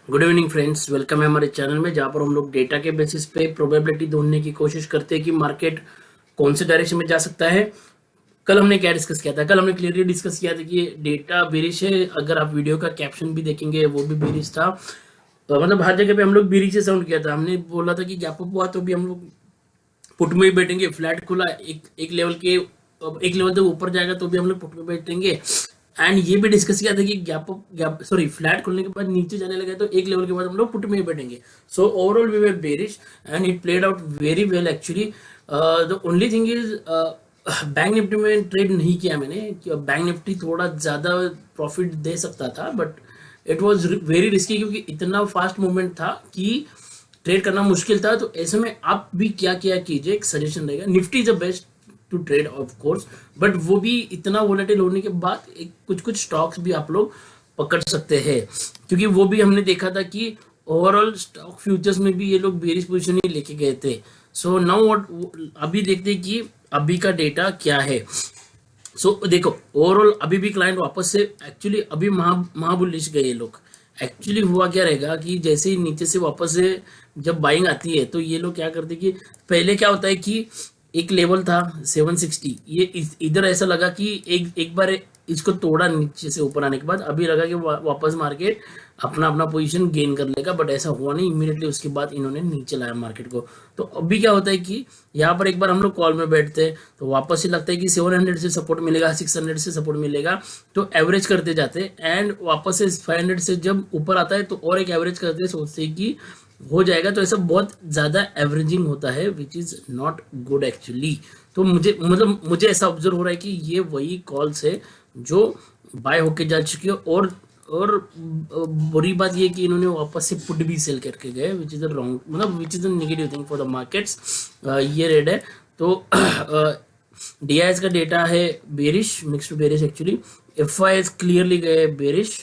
Good evening friends, welcome है हमारे channel में जहाँ पर हम लोग डेटा के बेसिस पे प्रोबेबिलिटी ढूंढने की कोशिश करते हैं कि मार्केट कौन से डायरेक्शन में जा सकता है। कल हमने क्या डिस्कस किया था? कल हमने क्लियरली डिस्कस किया था कि डेटा बेरिश है। अगर आप वीडियो का कैप्शन भी देखेंगे वो भी बेरिश था। मतलब हर जगह पे हम लोग बेरिश से साउंड किया था। हमने बोला था कि गैप अप हुआ तो भी हम लोग पुट में ही बैठेंगे। फ्लैट खुला एक लेवल के एक लेवल तक ऊपर जाएगा तो भी हम लोग पुट में बैठेंगे। एंड ये भी डिस्कस किया था कि गैप सॉरी फ्लैट खुलने के बाद नीचे जाने लगे तो एक लेवल के बाद हम लोग पुट में ही बैठेंगे। So overall we were bearish and it played out very well actually. The only thing is Bank Nifty में ट्रेड नहीं किया मैंने। बैंक निफ्टी थोड़ा ज़्यादा प्रॉफिट दे सकता था but it was very risky क्योंकि इतना फास्ट मूवमेंट था कि ट्रेड करना मुश्किल था। तो ऐसे में आप भी क्या क्या कीजिए, एक सजेशन रहेगा। Nifty is the best to trade of course, but वो भी इतना वोलेटिल होने के बाद एक कुछ कुछ स्टॉक्स भी आप लोग पकड़ सकते हैं क्योंकि वो भी हमने देखा था कि ओवरऑल स्टॉक फ्यूचर्स में भी ये लोग बेरिश पोजीशन ही लेके गए थे। सो नाउ व्हाट, अभी देखते हैं कि अभी का डेटा क्या है। सो देखो ओवरऑल अभी भी क्लाइंट वापस से एक्चुअली अभी महाबुलिश गए ये लोग। एक्चुअली हुआ क्या रहेगा कि जैसे ही नीचे से वापस से जब बाइंग आती है तो ये लोग क्या करते हैं कि पहले क्या होता है कि एक लेवल था 760, ये इधर ऐसा लगा कि एक बार इसको तोड़ा नीचे से ऊपर आने के बाद अभी लगा कि वापस मार्केट अपना अपना पोजीशन गेन कर लेगा, बट ऐसा हुआ नहीं। इमीडिएटली उसके बाद इन्होंने नीचे लाया मार्केट को। तो अभी क्या होता है कि यहाँ पर एक बार हम लोग कॉल में बैठते हैं तो वापस से लगता है कि 700 से सपोर्ट मिलेगा, 600 से सपोर्ट मिलेगा, तो एवरेज करते जाते हैं एंड वापस से 500 से जब ऊपर आता है तो और एक एवरेज करते हैं, सोचते हैं कि हो जाएगा। तो ऐसा बहुत ज़्यादा एवरेजिंग होता है which is not good actually. तो मुझे ऐसा ऑब्जर्व हो रहा है कि ये वही कॉल्स है जो बाय होके जा चुकी है। और बुरी बात ये कि इन्होंने वापस से पुट भी सेल करके गए विच इज़ द रॉन्ग, मतलब which is the negative thing for the markets. ये रेड है। तो DIs का डेटा है bearish, mix to bearish actually. FIs clearly गए बेरिश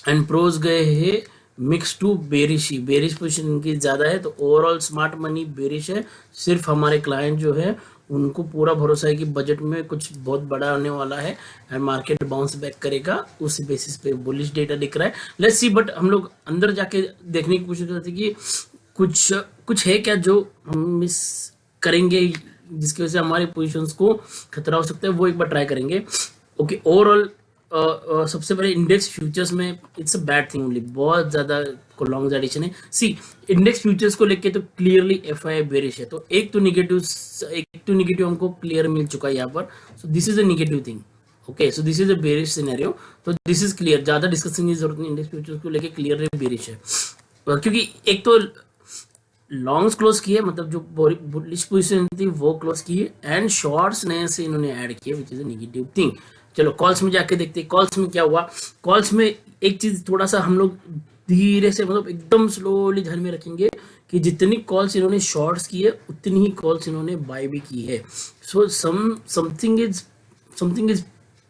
एंड प्रोज गए हैं मिक्स टू बेरिश ही। बेरिश पोजिशन इनकी ज़्यादा है। तो ओवरऑल स्मार्ट मनी बेरिश है। सिर्फ हमारे क्लाइंट जो है उनको पूरा भरोसा है कि बजट में कुछ बहुत बड़ा होने वाला है एंड मार्केट बाउंस बैक करेगा। उस बेसिस पे बुलिश डेटा दिख रहा है। लेट्स सी, बट हम लोग अंदर जाके देखने की कोशिश करते हैं कि कुछ कुछ है क्या जो हम मिस करेंगे जिसकी वजह से हमारे पोजीशंस को खतरा हो सकता है, वो एक बार ट्राई करेंगे। ओके, ओवरऑल सबसे पहले इंडेक्स फ्यूचर्स में it's a bad thing only, बहुत ज़्यादा लॉन्ग एडिशन है। सी, इंडेक्स फ्यूचर्स को लेके तो क्लियरली FI बेरिश है। तो एक तो निगेटिव हमको क्लियर मिल चुका है यहाँ पर। सो this is a negative thing. Okay, so this is a bearish scenario. तो दिस इज क्लियर, ज़्यादा डिस्कशन की जरूरत नहीं। इंडेक्स फ्यूचर्स को लेके क्लियरली बेरिश है क्योंकि एक तो लॉन्ग्स क्लोज किए, मतलब जो बुलिश पोजीशन थी वो क्लोज किए एंड शॉर्ट्स नए से इन्होंने ऐड किए which is a negative thing. चलो कॉल्स में जाके देखते हैं कॉल्स में क्या हुआ। कॉल्स में एक चीज थोड़ा सा हम लोग धीरे से, मतलब एकदम स्लोली ध्यान में रखेंगे कि जितनी कॉल्स इन्होंने शॉर्ट्स की है उतनी ही कॉल्स इन्होंने बाय भी की है। So something is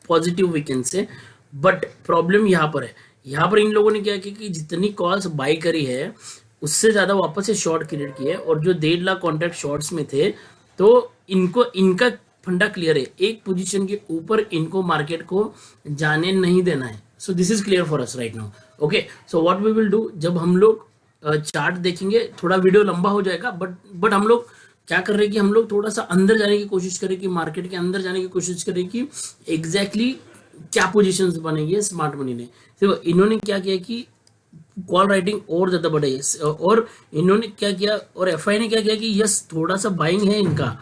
positive we can say, but problem यहाँ पर है। यहाँ पर इन लोगों ने क्या किया कि जितनी कॉल्स बाय करी है उससे ज़्यादा वापस से शॉर्ट क्रिएट किया है। और जो 1.5 लाख कॉन्ट्रैक्ट शॉर्ट्स में थे तो इनका फंडा क्लियर है, एक पोजीशन के ऊपर इनको मार्केट को जाने नहीं देना है। So this is clear for us right now. Okay, so what we will do, जब हम लोग चार्ट देखेंगे, थोड़ा वीडियो लंबा हो जाएगा बट हम लोग क्या कर रहे हैं कि हम लोग थोड़ा सा अंदर जाने की कोशिश करें, कि मार्केट के अंदर जाने की कोशिश करें कि एग्जैक्टली क्या पोजीशंस बनेगी है स्मार्ट मनी ने। देखो इन्होंने क्या किया कि कॉल राइटिंग और ज़्यादा बढ़ाई, और इन्होंने क्या किया और FI ने क्या किया कि यस थोड़ा सा बाइंग है इनका।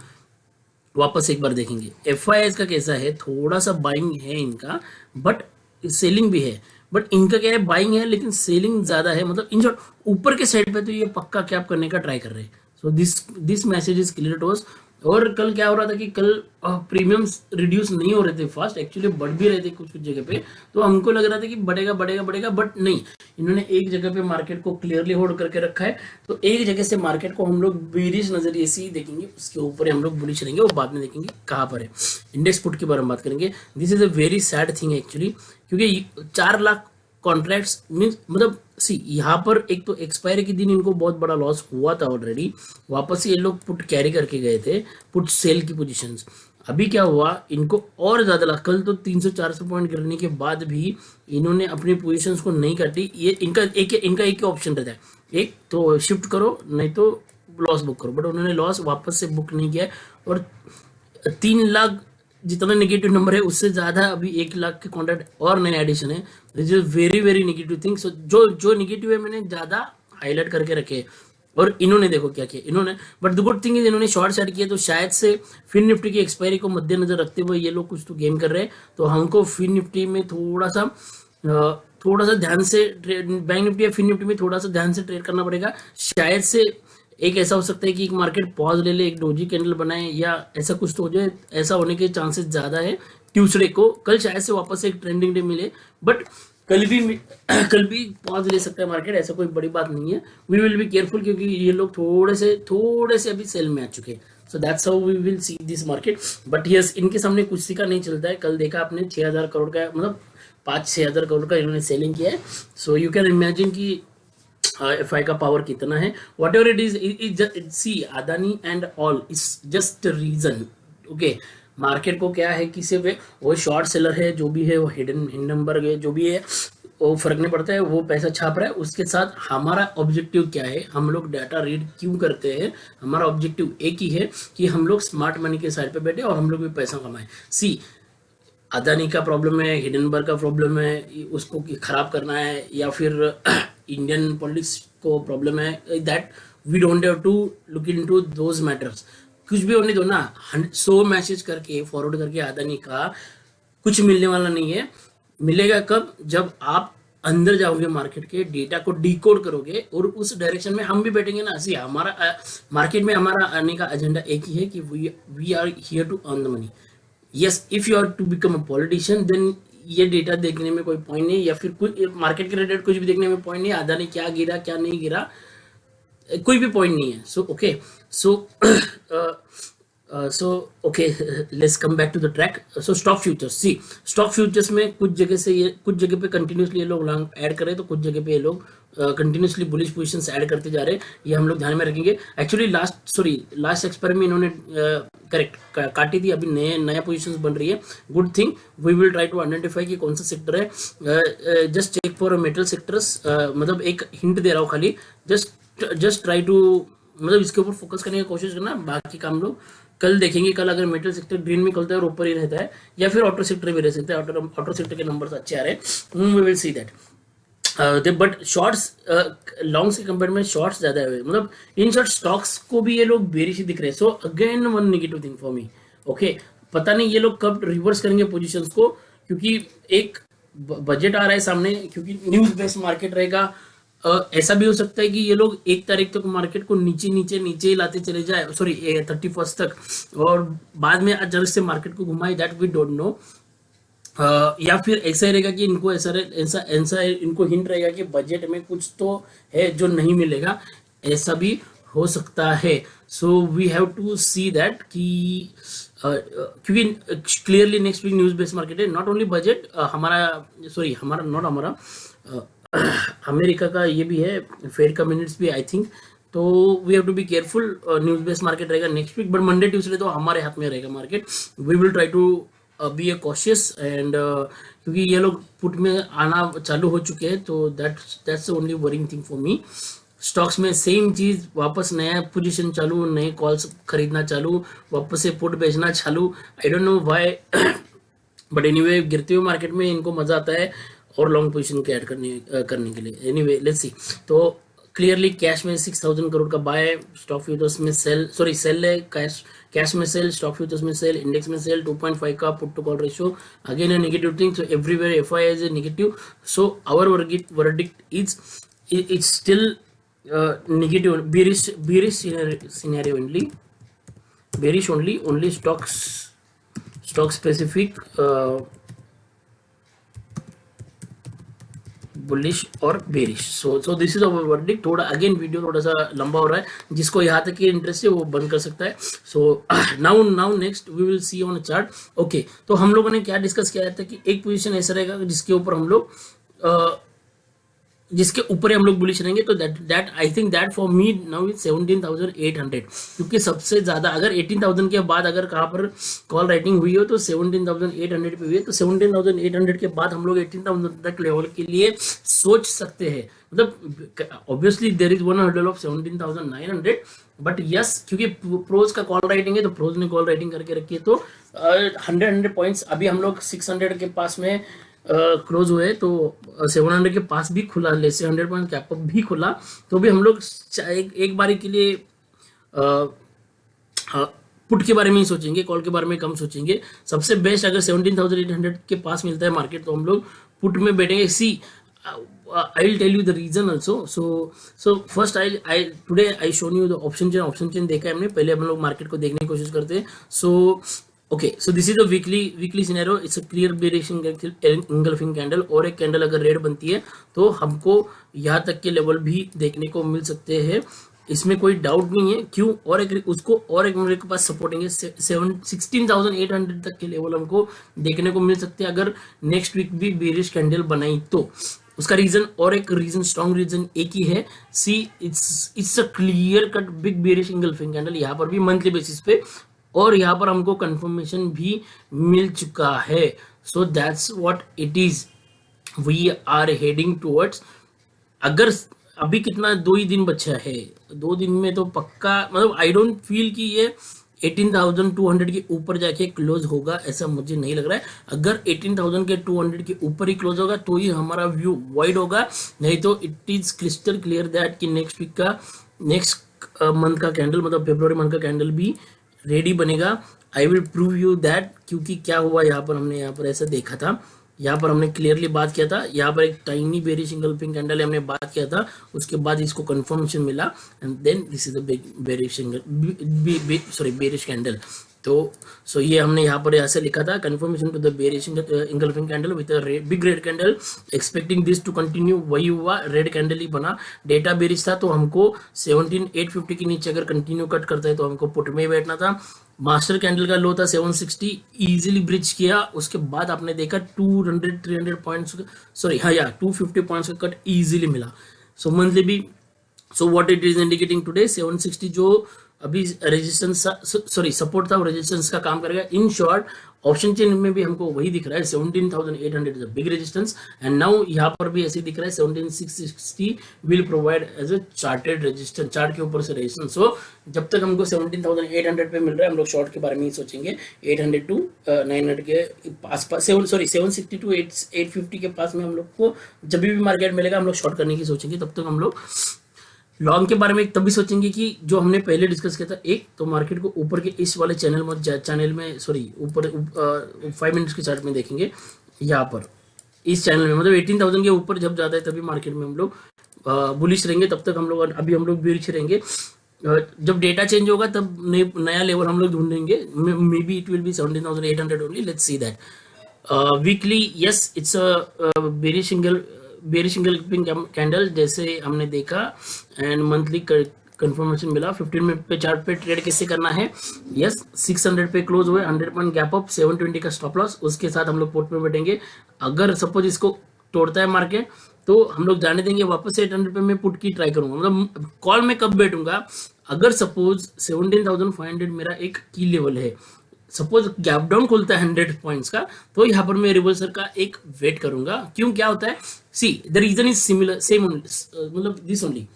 वापस एक बार देखेंगे FIs का कैसा है, थोड़ा सा बाइंग है इनका बट सेलिंग भी है। बट इनका क्या है, बाइंग है लेकिन सेलिंग ज़्यादा है। मतलब इन शॉर्ट ऊपर के साइड पे तो ये पक्का कैप करने का ट्राई कर रहे हैं। So this message is clear to us. और कल क्या हो रहा था कि कल प्रीमियम्स रिड्यूस नहीं हो रहे थे फास्ट, एक्चुअली बढ़ भी रहे थे कुछ कुछ जगह पे। तो हमको लग रहा था कि बढ़ेगा बढ़ेगा बढ़ेगा, बट नहीं, इन्होंने एक जगह पे मार्केट को क्लियरली होल्ड करके रखा है। तो एक जगह से मार्केट को हम लोग बेरिश नजरिए से ही देखेंगे, उसके ऊपर हम लोग बुलिश रहेंगे और बाद में देखेंगे कहाँ पर है। इंडेक्स पुट के बारे में बात करेंगे। This is a very sad thing actually, क्योंकि 4 लाख कॉन्ट्रैक्ट्स मीन्स, मतलब सी यहाँ पर एक तो एक्सपायरी के दिन इनको बहुत बड़ा लॉस हुआ था ऑलरेडी, वापस से ये लोग पुट कैरी करके गए थे, पुट सेल की पोजीशंस। अभी क्या हुआ, इनको और ज्यादा लगा, कल तो 300-400 पॉइंट गिरने के बाद भी इन्होंने अपनी पोजीशंस को नहीं काटी। ये इनका एक ही ऑप्शन रहता है, एक तो शिफ्ट करो नहीं तो लॉस बुक करो, बट उन्होंने लॉस वापस से बुक नहीं किया। और 3 लाख जितना नेगेटिव नंबर है उससे ज्यादा अभी 1 लाख के कॉन्ट्रैक्ट और नए एडिशन है। This is very very negative thing. So जो जो नेगेटिव है मैंने ज्यादा हाईलाइट करके रखे। और इन्होंने देखो क्या किया इन्होंने, but the good thing is इन्होंने शॉर्ट सेट किया, तो शायद से फिन निफ्टी की एक्सपायरी को मद्देनजर रखते हुए ये लोग कुछ तो गेम कर रहे हैं। तो हमको फिन निफ्टी में थोड़ा सा ध्यान से, बैंक निफ्टी या फिन निफ्टी में थोड़ा सा ध्यान से ट्रेड करना पड़ेगा। शायद से एक ऐसा हो सकता है कि एक मार्केट पॉज ले ले, एक डोजी कैंडल बनाए, या ऐसा कुछ तो हो जाए। ऐसा होने के चांसेस ज्यादा है ट्यूसडे को। कल शायद से वापस एक ट्रेंडिंग डे मिले, बट कल भी पॉज ले सकता है मार्केट, ऐसा कोई बड़ी बात नहीं है। वी विल बी केयरफुल, क्योंकि ये लोग थोड़े से अभी सेल में आ चुके हैं। So that's how we will see this market. But yes, इनके सामने कुछ का नहीं चलता है। कल देखा आपने 6,000 करोड़ का, मतलब 5-6 हज़ार करोड़ का इन्होंने सेलिंग किया है। सो यू कैन इमेजिन कि एफआई का पावर कितना है। Whatever it is see Adani and all is just reason. Okay, market को क्या है कि सिर्फ वो शॉर्ट सेलर है, जो भी है वो हिडन नंबर है, जो भी है वो फर्क नहीं पड़ता है, वो पैसा छाप रहा है। उसके साथ हमारा ऑब्जेक्टिव क्या है, हम लोग डाटा रीड क्यों करते हैं, हमारा ऑब्जेक्टिव एक ही है कि हम लोग स्मार्ट मनी के साइड पे बैठे और हम लोग भी पैसा कमाए। सी, अदानी का प्रॉब्लम है, हिडनबर्ग का प्रॉब्लम है, उसको खराब करना है, या फिर इंडियन पॉलिटिक्स को प्रॉब्लम है, that we don't have to look into those matters. कुछ भी होने दो ना, 100 मैसेज करके फॉरवर्ड करके अदानी का कुछ मिलने वाला नहीं है। मिलेगा कब, जब आप अंदर जाओगे मार्केट के, डेटा को डिकोड करोगे और उस डायरेक्शन में हम भी बैठेंगे ना। सी, हमारा मार्केट में हमारा आने का एजेंडा एक ही है कि we are here to earn the money. Yes, if you are to become a politician, then ये डेटा देखने में कोई पॉइंट नहीं, या फिर कुछ मार्केट के रिलेटेड कुछ भी देखने में पॉइंट नहीं, अदानी क्या गिरा क्या नहीं गिरा, कोई भी पॉइंट नहीं है। So okay, so okay, let's come back to the track. So stock futures, see stock futures में कुछ जगह पे कंटिन्यूसली ये लोग लॉन्ग ऐड कर रहे हैं, तो कुछ जगह पे ये लोग कंटिन्यूसली बुलिश पोजीशंस ऐड करते जा रहे हैं। ये हम लोग ध्यान में रखेंगे। एक्चुअली लास्ट एक्सपायरी में इन्होंने करेक्ट काटी थी, अभी नया पोजीशंस बन रही है। Good thing, we will try to identify कि कौन सा सेक्टर है। Just check for metal sectors, मतलब एक हिंट दे रहा हूँ खाली, जस्ट ट्राई टू, मतलब इसके ऊपर फोकस करने की कोशिश करना। बाकी काम लोग कल देखेंगे। कल अगर मेटल सेक्टर ग्रीन में खुलता है और ऊपर ही रहता है, या फिर ऑटो सेक्टर भी रह सकता है, ऑटो सेक्टर के नंबर अच्छे आ रहे हैं, we will see that. But shorts longs के कंपेयर में शॉर्ट्स ज्यादा है, मतलब इन शॉर्ट स्टॉक्स को भी ये लोग बेरिश ही दिख रहे हैं। So again one negative thing for me. Okay, पता नहीं ये लोग कब रिवर्स करेंगे पोजीशंस को, क्योंकि एक बजट आ रहा है सामने, क्योंकि न्यूज बेस्ड मार्केट रहेगा। ऐसा भी हो सकता है कि ये लोग 1 तारीख तक मार्केट को नीचे ही लाते चले जाए, सॉरी 31 तक, और बाद में अचानक से मार्केट को घुमाए, दैट वी डोंट नो। या फिर ऐसा ही रहेगा कि इनको ऐसा इनको हिंट रहेगा कि बजट में कुछ तो है जो नहीं मिलेगा, ऐसा भी हो सकता है। So we have to see that कि क्योंकि clearly next week news based market है, नॉट ओनली बजट, अमेरिका का ये भी है, फेड का मिनट्स भी आई थिंक। तो we have to be careful. News based market रहेगा next week, but Monday Tuesday तो हमारे हाथ में रहेगा market. We will try to be a cautious and, क्योंकि ये लोग पुट में आना चालू हो चुके हैं, तो that's only worrying thing for me. Stocks में सेम चीज, वापस नया पोजीशन चालू, नए कॉल्स खरीदना चालू, वापस से पुट बेचना चालू। I don't know why, but anyway गिरते हुए मार्केट में इनको मजा आता है और लॉन्ग पोजीशन को ऐड करने के लिए। Anyway let's see. तो क्लियरली कैश में 6,000 करोड़ का बाय, स्टॉक फ्यूचर्स में सेल है, कैश में सेल, स्टॉक फ्यूचर्स में सेल, इंडेक्स में सेल, 2.5 का put to call ratio, again a negative thing. So everywhere FI is a negative. So our verdict is it's still negative, bearish scenario only, bearish only stock specific, bullish और bearish. So this is our verdict. थोड़ा again video थोड़ा सा लंबा हो रहा है, जिसको यहाँ तक की इंटरेस्ट है वो बंद कर सकता है। So now next we will see on a chart. Okay, तो हम लोगों ने क्या डिस्कस किया था कि एक पोजीशन ऐसा रहेगा जिसके ऊपर हम लोग जिसके ऊपर हम लोग बुलिश रहेंगे, तो that I think that for me now is 17,800, क्योंकि सबसे ज्यादा अगर 18,000 के बाद अगर कहाँ पर कॉल राइटिंग हुई हो तो 17,800 पे हुई है, तो 17,800 के बाद हम लोग 18,000 तक लेवल के लिए सोच सकते हैं। मतलब obviously there is one hurdle of 17,900, but yes क्योंकि प्रोज का कॉल राइटिंग है तो प्रोज ने कॉल राइटिंग करके रखी है, तो 100 पॉइंट्स अभी हम लोग 600 के पास में क्लोज हुए, तो 700 के पास भी खुला, लेस से 100 पॉइंट कैप अप भी खुला, तो भी हम लोग एक बारी के लिए पुट के बारे में ही सोचेंगे, कॉल के बारे में कम सोचेंगे। सबसे बेस्ट अगर 17,800 के पास मिलता है मार्केट तो हम लोग पुट में बैठेंगे। See I will tell you the reason also. So first I today I shown you the option chain देखा है हमने, पहले हम लोग मार्केट को देखने की कोशिश करते हैं। सो okay, so this is a weekly scenario, it's a clear bearish engulfing candle, और एक कैंडल अगर रेड बनती है तो हमको यहाँ तक के लेवल भी देखने को मिल सकते हैं, इसमें कोई डाउट नहीं है। क्यों? और एक उसको और एक मेरे के पास सपोर्टिंग है 16,800 तक के लेवल हमको देखने को मिल सकते हैं अगर नेक्स्ट वीक भी बेरिश कैंडल बनाई तो। उसका रीजन और एक रीजन, स्ट्रॉन्ग रीजन एक ही है, see it's a clear cut big bearish engulfing candle, यहाँ पर भी मंथली बेसिस पे, और यहाँ पर हमको कंफर्मेशन भी मिल चुका है। So that's what it is, we are heading towards. अगर अभी कितना 2 ही दिन बचा है, 2 दिन में तो पक्का, मतलब आई डोंट फील कि ये 18,200 के ऊपर जाके क्लोज होगा, ऐसा मुझे नहीं लग रहा है। अगर 18,000 के 200 के ऊपर ही क्लोज होगा तो ही हमारा व्यू वाइड होगा, नहीं तो it is crystal clear that कि नेक्स्ट वीक का, नेक्स्ट मंथ का कैंडल, मतलब फरवरी मंथ का कैंडल भी रेडी बनेगा। I will prove you that, क्योंकि क्या हुआ यहाँ पर, हमने यहाँ पर ऐसा देखा था, यहाँ पर हमने क्लियरली बात किया था, यहाँ पर एक टाइनी बेरिश इंगल्फिंग कैंडल हमने बात किया था, उसके बाद इसको कंफर्मेशन मिला, and then this is the big bearish bearish candle. तो सो ये हमने यहाँ पर ऐसे लिखा था, confirmation to the bearish engulfing candle with big red candle, expecting this to continue, वही हुआ, रेड कैंडल ही बना। डेटा बेरिश था तो हमको 17,850 के नीचे अगर कंटिन्यू कट करता है तो हमको पुट में ही बैठना था। मास्टर कैंडल का लो था 760, इजीली ब्रिज किया, उसके बाद आपने देखा 200-300 पॉइंट्स, सॉरी हाँ या 250 पॉइंट्स का कट इजीली मिला। सो मंथली भी, so what it is indicating today, 760 जो अभी रेजिस्टेंस, सॉरी सपोर्ट था, वो रेजिस्टेंस का काम करेगा। इन शॉर्ट ऑप्शन चेन में भी हमको वही दिख रहा है, 17,800 is a big resistance, and now यहाँ पर भी ऐसे दिख रहा है 17,660 will provide as a charted resistance, chart के ऊपर से रेजिस्टेंस। सो जब तक हमको 17,800 पे मिल रहा है हम लोग शॉर्ट के बारे में ही सोचेंगे। 800 टू 900 के आसपास, 760 टू 850 के पास में हम लोग को जब भी मार्केट मिलेगा हम लोग शॉर्ट करने की सोचेंगे। तब तक हम लोग लॉन्ग के बारे में तब भी सोचेंगे कि जो हमने पहले डिस्कस किया था, एक तो मार्केट को ऊपर के इस वाले चैनल में, सॉरी ऊपर 5 मिनट्स के चार्ट में देखेंगे, यहाँ पर इस चैनल में, मतलब 18,000 के ऊपर जब जाता है तभी मार्केट में हम लोग बुलिश रहेंगे। तब तक हम लोग, अभी हम लोग बेरिश रहेंगे। जब डेटा चेंज होगा तब नया लेवल हम लोग ढूंढेंगे, may be it will be 17,800 only, let's see that. Weekly yes it's a bearish engulfing candle जैसे हमने देखा, एंड मंथली कंफर्मेशन मिला। 15 मिनट पे चार्ट पे ट्रेड कैसे करना है, यस 600 पे क्लोज हुए, 100 पॉइंट गैप अप, 720 का स्टॉप लॉस, उसके साथ हम लोग पोर्ट में बैठेंगे। अगर सपोज इसको तोड़ता है मार्केट तो हम लोग जाने देंगे, वापस से 800 पे मैं पुट की ट्राई करूंगा, मतलब कॉल में कब बैठूंगा, अगर सपोज 17,500 मेरा एक की लेवल है, सपोज गैप डाउन खुलता है 100 पॉइंट्स का, तो यहाँ पर मैं रिवर्सल का एक वेट करूंगा। क्यों, क्या होता है, see the reason is similar, same, मतलब दिस ओनली,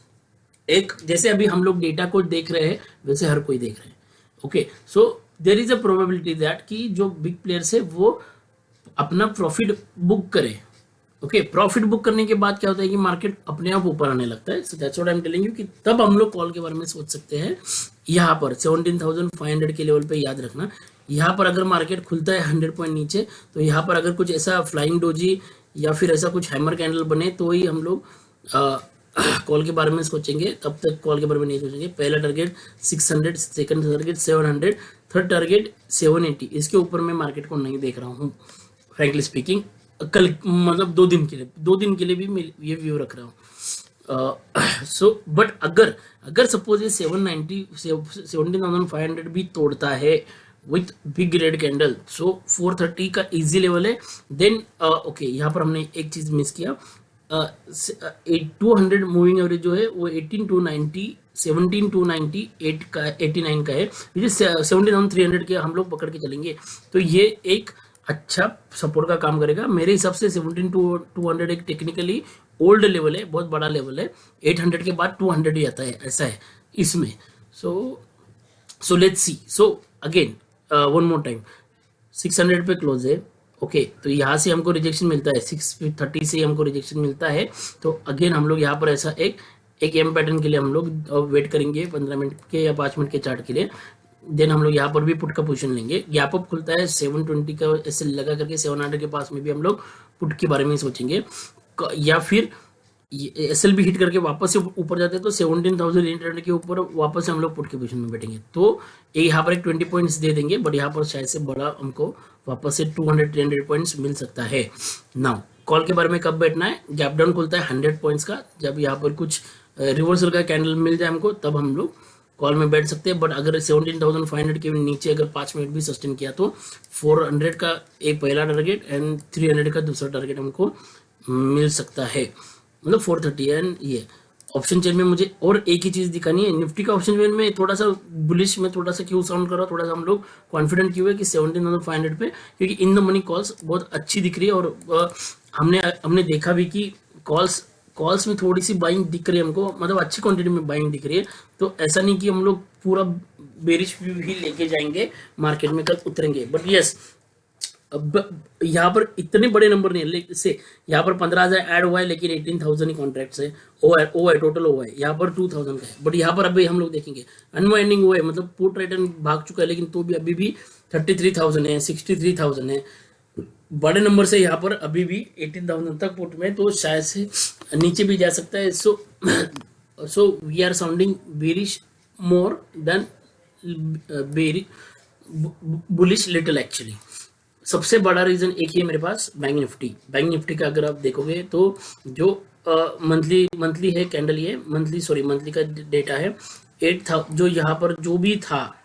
एक जैसे अभी हम लोग डेटा को देख रहे हैं वैसे हर कोई देख रहे हैं। Okay, so there is a probability that कि जो बिग प्लेयर्स है वो अपना प्रॉफिट बुक करे। ओके, प्रॉफिट बुक करने के बाद क्या होता है कि मार्केट अपने आप ऊपर आने लगता है। So that's what I am telling you कि तब हम लोग कॉल के बारे में सोच सकते हैं। यहाँ पर 17,500 के लेवल पे याद रखना, यहाँ पर अगर मार्केट खुलता है 100 पॉइंट नीचे, तो यहाँ पर अगर कुछ ऐसा फ्लाइंग डोजी या फिर ऐसा कुछ हैमर कैंडल बने तो ही हम लोग कॉल के बारे में सोचेंगे, तब तक कॉल के बारे में नहीं सोचेंगे। पहला target 600, second target 700, third target 780, इसके ऊपर मैं मार्केट को नहीं देख रहा हूँ फ्रैंकली स्पीकिंग। कल मतलब 2 दिन के लिए भी मैं ये व्यू रख रहा हूँ। सो बट अगर सपोज ये 17,500 भी तोड़ता है विथ बिग रेड कैंडल, सो 430 का इजी लेवल है, देन ओके यहाँ पर हमने एक चीज मिस किया, 200 मूविंग एवरेज जो है वो 18 टू 90, 17 टू 98 का 89 का है, ये 17,300 के हम लोग पकड़ के चलेंगे तो ये एक अच्छा सपोर्ट का काम करेगा मेरे हिसाब से। 17 टू 200 एक टेक्निकली ओल्ड लेवल है, बहुत बड़ा लेवल है। 800 के बाद 200 ही आता है, ऐसा है इसमें। So let's see. So again one more time, 600 पे क्लोज है, ओके तो यहाँ से हमको रिजेक्शन मिलता है, 630 से हमको रिजेक्शन मिलता है। तो अगेन हम लोग यहाँ पर ऐसा एक एम पैटर्न के लिए हम लोग वेट करेंगे 15 मिनट के या 5 मिनट के चार्ट के लिए। देन हम लोग यहाँ पर भी पुट का पोजीशन लेंगे। गैप अप खुलता है 720 का ऐसे लगा करके 700 के पास में भी हम लोग पुट के बारे में सोचेंगे, या फिर एसएल भी हिट करके वापस से ऊपर जाते हैं तो 17,800 के ऊपर वापस से हम लोग पुट के पोजीशन में बैठेंगे। तो यहाँ पर एक 20 पॉइंट्स दे देंगे, बट यहाँ पर शायद से बड़ा हमको वापस से 200-300 पॉइंट्स मिल सकता है। नाउ कॉल के बारे में कब बैठना है, गैप डाउन खुलता है 100 पॉइंट्स का, जब यहाँ पर कुछ रिवर्सल का कैंडल मिल जाए हमको तब हम लोग कॉल में बैठ सकते हैं। बट अगर 17,500 के नीचे अगर 5 मिनट भी सस्टेन किया तो 400 का एक पहला टारगेट एंड 300 का दूसरा टारगेट हमको मिल सकता है, मतलब 430। एंड ये ऑप्शन चेन में मुझे और एक ही चीज़ दिखानी है, निफ्टी का ऑप्शन चेन में थोड़ा सा बुलिश में थोड़ा सा क्यों साउंड कर रहा, थोड़ा सा हम लोग कॉन्फिडेंट क्यों है कि 17,500 पे, क्योंकि इन द मनी कॉल्स बहुत अच्छी दिख रही है। और हमने देखा भी कि कॉल्स में थोड़ी सी बाइंग दिख रही है हमको, मतलब अच्छी क्वांटिटी में बाइंग दिख रही है। तो ऐसा नहीं कि हम लोग पूरा बेरिश भी लेके जाएंगे मार्केट में, कल उतरेंगे। बट यस, अब यहाँ पर इतने बड़े नंबर नहीं है, से यहाँ पर 15,000 ऐड हुआ है लेकिन 18,000 ही कॉन्ट्रैक्ट्स है, ओ है टोटल ओ है, यहाँ पर 2,000 का है। बट यहाँ पर अभी हम लोग देखेंगे अनवाइंडिंग हुआ है, मतलब पुट रिटर्न भाग चुका है, लेकिन तो भी अभी भी 33,000 है, 63,000 है, बड़े नंबर से यहाँ पर अभी भी 18,000 तक पुट में, तो शायद से नीचे भी जा सकता है। So we are sounding bearish more than bullish little actually. सबसे बड़ा रीजन एक ही है मेरे पास, बैंक निफ्टी का अगर आप देखोगे तो जो मंथली है कैंडल, ये मंथली का डेटा है 8 था, जो यहाँ पर जो भी था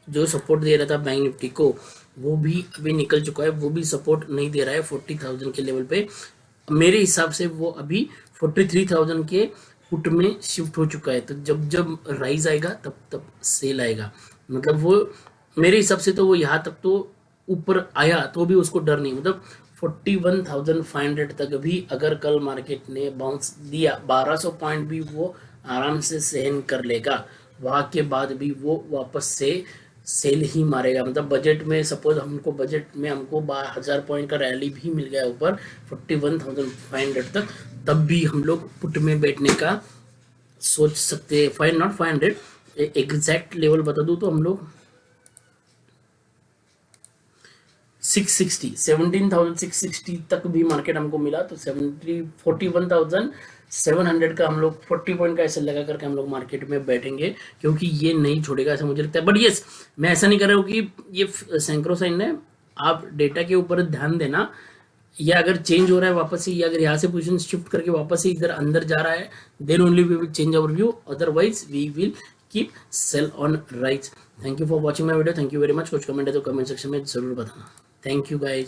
जो सपोर्ट दे रहा था बैंक निफ्टी को, वो भी अभी निकल चुका है, वो भी सपोर्ट नहीं दे रहा है 40,000 के लेवल पे। मेरे हिसाब से वो अभी 43,000 के पुट में शिफ्ट हो चुका है। तो जब राइज आएगा तब सेल आएगा, मतलब वो मेरे हिसाब से तो वो यहाँ तक तो ऊपर आया तो भी उसको डर नहीं, मतलब 41,500 तक भी अगर कल मार्केट ने बाउंस दिया 1200 पॉइंट भी वो आराम से सहन कर लेगा, वहाँ के बाद भी वो वापस से सेल ही मारेगा। मतलब बजट में सपोज हमको 1000 पॉइंट का रैली भी मिल गया ऊपर 41,500 तक, तब भी हम लोग पुट में बैठने का सोच सकते हैं। 500 एग्जैक्ट लेवल बता दूं तो हम लोग 17,660 तक भी मार्केट हमको मिला, तो 41,700 का हम लोग 40 पॉइंट का ऐसे लगा करके हम लोग मार्केट में बैठेंगे, क्योंकि ये नहीं छोड़ेगा ऐसा मुझे लगता है। बट यस, मैं ऐसा नहीं कर रहा हूँ कि ये सैंक्रोसाइन है, आप डेटा के ऊपर ध्यान देना, या अगर चेंज हो रहा है वापस से, या अगर यहाँ से पोजीशन शिफ्ट करके वापस से इधर अंदर जा रहा है, then only we will change our view, otherwise we will keep sell on rights. Thank you for watching my video, thank you very much. कुछ कमेंट है तो कमेंट सेक्शन में जरूर बताना। Thank you guys.